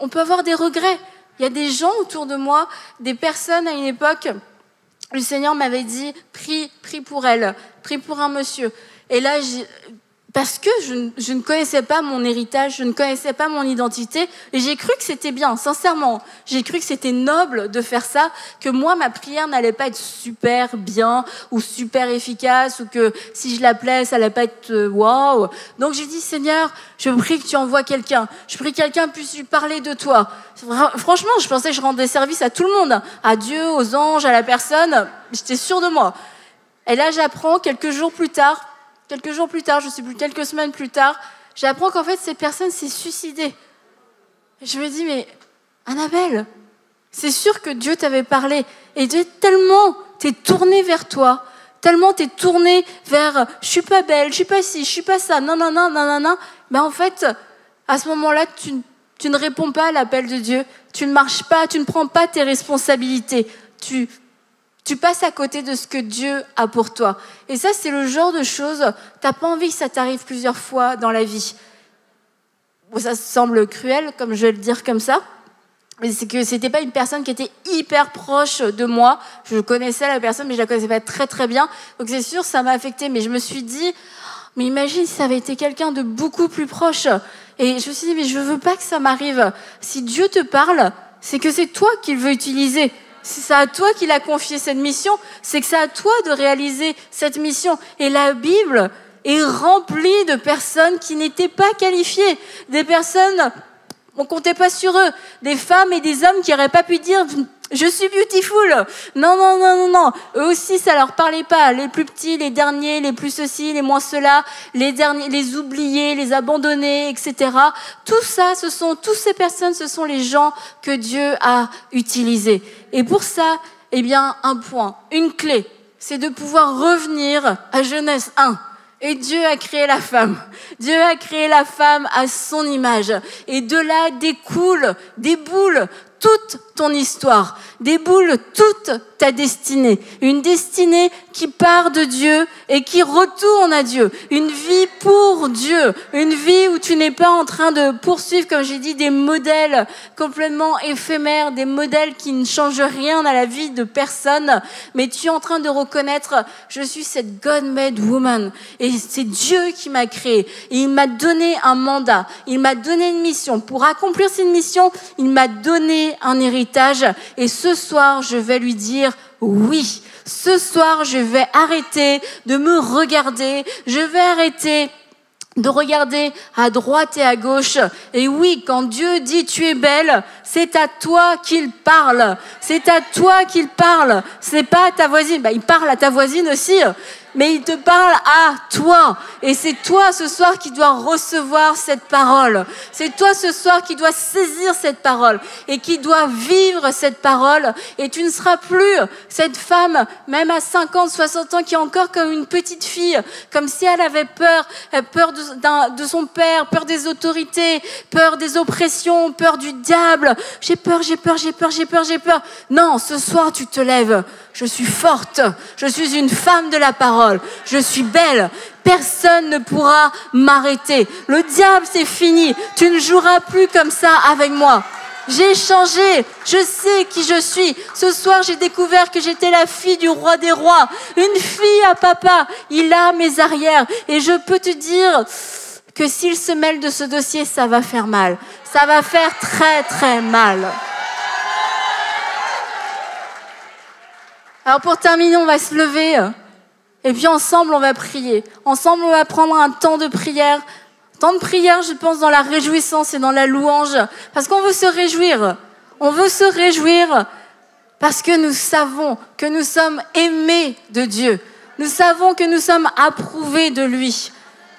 Speaker 1: regrets. Il y a des gens autour de moi, des personnes à une époque, le Seigneur m'avait dit, prie pour elle, prie pour un monsieur. Et là, parce que je ne connaissais pas mon héritage, je ne connaissais pas mon identité, et j'ai cru que c'était bien, sincèrement. J'ai cru que c'était noble de faire ça, que moi, ma prière n'allait pas être super bien ou super efficace, ou que si je l'appelais, ça n'allait pas être waouh. Donc j'ai dit, Seigneur, je prie que tu envoies quelqu'un. Je prie que quelqu'un puisse lui parler de toi. Franchement, je pensais que je rendais service à tout le monde, à Dieu, aux anges, à la personne. J'étais sûre de moi. Et là, j'apprends quelques jours plus tard, je sais plus, quelques semaines plus tard, j'apprends qu'en fait, cette personne s'est suicidée. Et je me dis, mais Annabelle, c'est sûr que Dieu t'avait parlé. Et Dieu, tellement t'es tournée vers toi, tellement t'es tournée vers je suis pas belle, je suis pas ci, je suis pas ça, non. Mais en fait, à ce moment-là, tu ne réponds pas à l'appel de Dieu, tu ne marches pas, tu ne prends pas tes responsabilités, tu passes à côté de ce que Dieu a pour toi. Et ça, c'est le genre de choses, t'as pas envie que ça t'arrive plusieurs fois dans la vie. Bon, ça semble cruel, comme je vais le dire comme ça, mais c'est que c'était pas une personne qui était hyper proche de moi. Je connaissais la personne, mais je la connaissais pas très très bien. Donc c'est sûr, ça m'a affectée. Mais je me suis dit, Mais imagine si ça avait été quelqu'un de beaucoup plus proche. Et je me suis dit, mais je veux pas que ça m'arrive. Si Dieu te parle, c'est que c'est toi qu'il veut utiliser. Si c'est à toi qu'il a confié cette mission, c'est que c'est à toi de réaliser cette mission. Et la Bible est remplie de personnes qui n'étaient pas qualifiées. Des personnes, on comptait pas sur eux. Des femmes et des hommes qui n'auraient pas pu dire... Je suis beautiful. Non, non, non, non, non. Eux aussi, ça leur parlait pas. Les plus petits, les derniers, les plus ceci, les moins cela, les derniers, les oubliés, les abandonnés, etc. Tout ça, toutes ces personnes, ce sont les gens que Dieu a utilisés. Et pour ça, eh bien, un point, une clé, c'est de pouvoir revenir à Genèse 1. Et Dieu a créé la femme. Dieu a créé la femme à son image. Et de là déboule toute ton histoire, déboule toute ta destinée. Une destinée qui part de Dieu et qui retourne à Dieu. Une vie pour Dieu. Une vie où tu n'es pas en train de poursuivre, comme j'ai dit, des modèles complètement éphémères, des modèles qui ne changent rien à la vie de personne, mais tu es en train de reconnaître, je suis cette God-made woman. Et c'est Dieu qui m'a créée. Et il m'a donné un mandat. Il m'a donné une mission. Pour accomplir cette mission, il m'a donné un héritage. Et ce soir, je vais lui dire oui. Ce soir, je vais arrêter de me regarder. Je vais arrêter de regarder à droite et à gauche. Et oui, quand Dieu dit tu es belle, c'est à toi qu'il parle. C'est à toi qu'il parle. C'est pas à ta voisine. Il parle à ta voisine aussi. Mais il te parle à toi. Et c'est toi ce soir qui dois recevoir cette parole. C'est toi ce soir qui dois saisir cette parole et qui dois vivre cette parole. Et tu ne seras plus cette femme, même à 50, 60 ans, qui est encore comme une petite fille, comme si elle avait peur de son père, peur des autorités, peur des oppressions, peur du diable. J'ai peur. Non, ce soir tu te lèves. Je suis forte. Je suis une femme de la parole. Je suis belle. Personne ne pourra m'arrêter. Le diable, c'est fini. Tu ne joueras plus comme ça avec moi. J'ai changé. Je sais qui je suis. Ce soir, j'ai découvert que j'étais la fille du roi des rois. Une fille à papa. Il a mes arrières. Et je peux te dire que s'il se mêle de ce dossier, ça va faire mal. Ça va faire très, très mal. Alors pour terminer, on va se lever et puis ensemble, on va prier. Ensemble, on va prendre un temps de prière. Temps de prière, je pense, dans la réjouissance et dans la louange. Parce qu'on veut se réjouir. On veut se réjouir parce que nous savons que nous sommes aimés de Dieu. Nous savons que nous sommes approuvés de lui.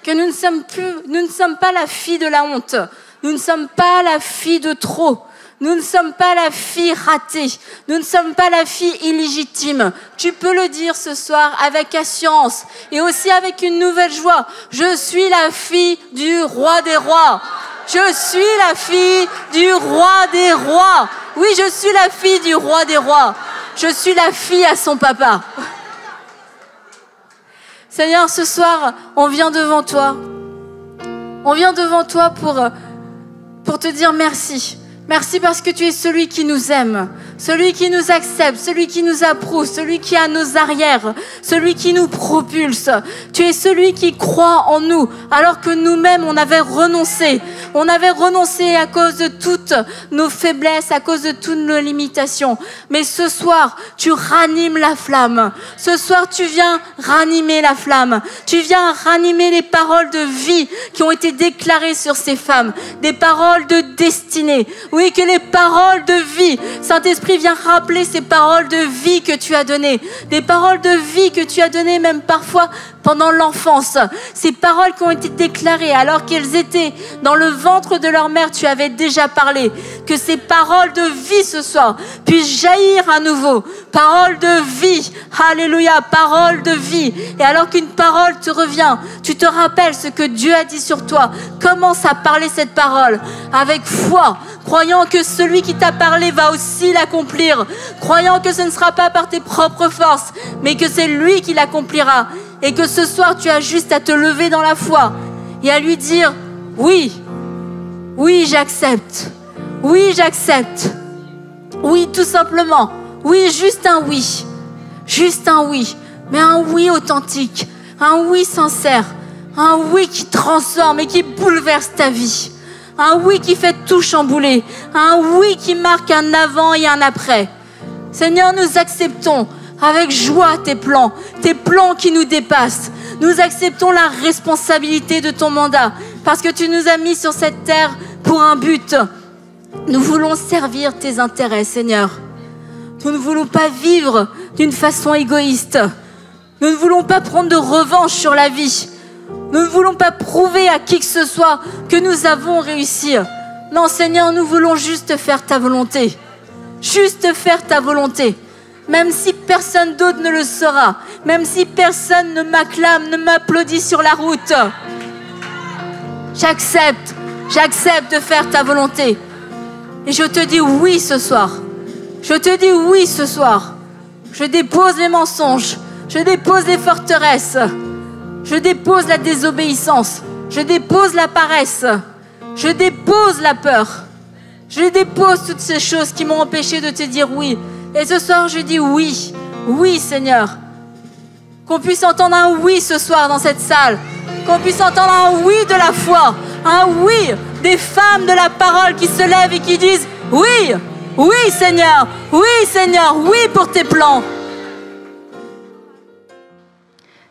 Speaker 1: Que nous ne sommes pas la fille de la honte. Nous ne sommes pas la fille de trop. Nous ne sommes pas la fille ratée. Nous ne sommes pas la fille illégitime. Tu peux le dire ce soir avec assurance et aussi avec une nouvelle joie. Je suis la fille du roi des rois. Je suis la fille du roi des rois. Oui, je suis la fille du roi des rois. Je suis la fille à son papa. Seigneur, ce soir, on vient devant toi. On vient devant toi pour te dire merci. Merci parce que tu es celui qui nous aime, celui qui nous accepte, celui qui nous approuve, celui qui a nos arrières, celui qui nous propulse. Tu es celui qui croit en nous alors que nous-mêmes on avait renoncé. On avait renoncé à cause de toutes nos faiblesses, à cause de toutes nos limitations. Mais ce soir, tu ranimes la flamme. Ce soir, tu viens ranimer la flamme. Tu viens ranimer les paroles de vie qui ont été déclarées sur ces femmes. Des paroles de destinée. Oui, que les paroles de vie. Saint-Esprit, viens rappeler ces paroles de vie que tu as données. Des paroles de vie que tu as données même parfois pendant l'enfance. Ces paroles qui ont été déclarées alors qu'elles étaient dans le ventre de leur mère, tu avais déjà parlé. Que ces paroles de vie ce soir puissent jaillir à nouveau. Paroles de vie. Alléluia, paroles de vie. Et alors qu'une parole te revient, tu te rappelles ce que Dieu a dit sur toi. Commence à parler cette parole avec foi, croyant que celui qui t'a parlé va aussi l'accomplir. Croyant que ce ne sera pas par tes propres forces, mais que c'est lui qui l'accomplira. Et que ce soir, tu as juste à te lever dans la foi et à lui dire « Oui, oui, j'accepte. Oui, j'accepte. Oui, tout simplement. Oui, juste un oui. Juste un oui. Mais un oui authentique. Un oui sincère. Un oui qui transforme et qui bouleverse ta vie. Un oui qui fait tout chambouler. Un oui qui marque un avant et un après. Seigneur, nous acceptons avec joie tes plans qui nous dépassent. Nous acceptons la responsabilité de ton mandat parce que tu nous as mis sur cette terre pour un but. Nous voulons servir tes intérêts, Seigneur. Nous ne voulons pas vivre d'une façon égoïste. Nous ne voulons pas prendre de revanche sur la vie. Nous ne voulons pas prouver à qui que ce soit que nous avons réussi. Non, Seigneur, nous voulons juste faire ta volonté. Juste faire ta volonté. Même si personne d'autre ne le saura. Même si personne ne m'acclame, ne m'applaudit sur la route. J'accepte de faire ta volonté. Et je te dis oui ce soir. Je te dis oui ce soir. Je dépose les mensonges. Je dépose les forteresses. Je dépose la désobéissance. Je dépose la paresse. Je dépose la peur. Je dépose toutes ces choses qui m'ont empêché de te dire oui. Et ce soir, je dis oui. Oui, Seigneur. Qu'on puisse entendre un oui ce soir dans cette salle. Qu'on puisse entendre un oui de la foi. Un oui des femmes de la parole qui se lèvent et qui disent oui. Oui, Seigneur. Oui, Seigneur. Oui pour tes plans.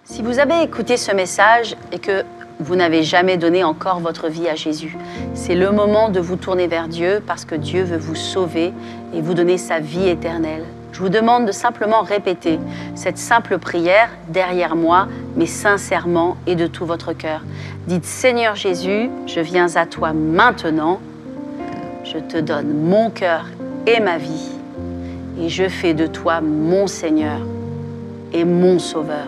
Speaker 2: Si vous avez écouté ce message et que vous n'avez jamais donné encore votre vie à Jésus, c'est le moment de vous tourner vers Dieu parce que Dieu veut vous sauver et vous donner sa vie éternelle. Je vous demande de simplement répéter cette simple prière derrière moi, mais sincèrement et de tout votre cœur. Dites: Seigneur Jésus, je viens à toi maintenant, je te donne mon cœur et ma vie et je fais de toi mon Seigneur et mon Sauveur.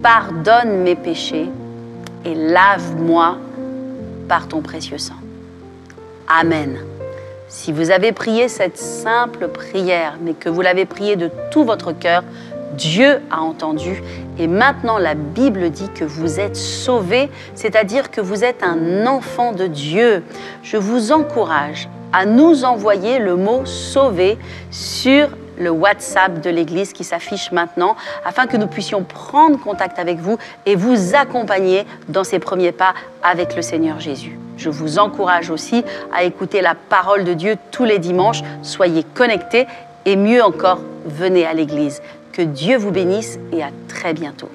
Speaker 2: Pardonne mes péchés et lave-moi par ton précieux sang. Amen. Si vous avez prié cette simple prière, mais que vous l'avez priée de tout votre cœur, Dieu a entendu. Et maintenant, la Bible dit que vous êtes sauvés, c'est-à-dire que vous êtes un enfant de Dieu. Je vous encourage à nous envoyer le mot « sauvé » sur le WhatsApp de l'Église qui s'affiche maintenant, afin que nous puissions prendre contact avec vous et vous accompagner dans ces premiers pas avec le Seigneur Jésus. Je vous encourage aussi à écouter la parole de Dieu tous les dimanches. Soyez connectés et mieux encore, venez à l'Église. Que Dieu vous bénisse et à très bientôt.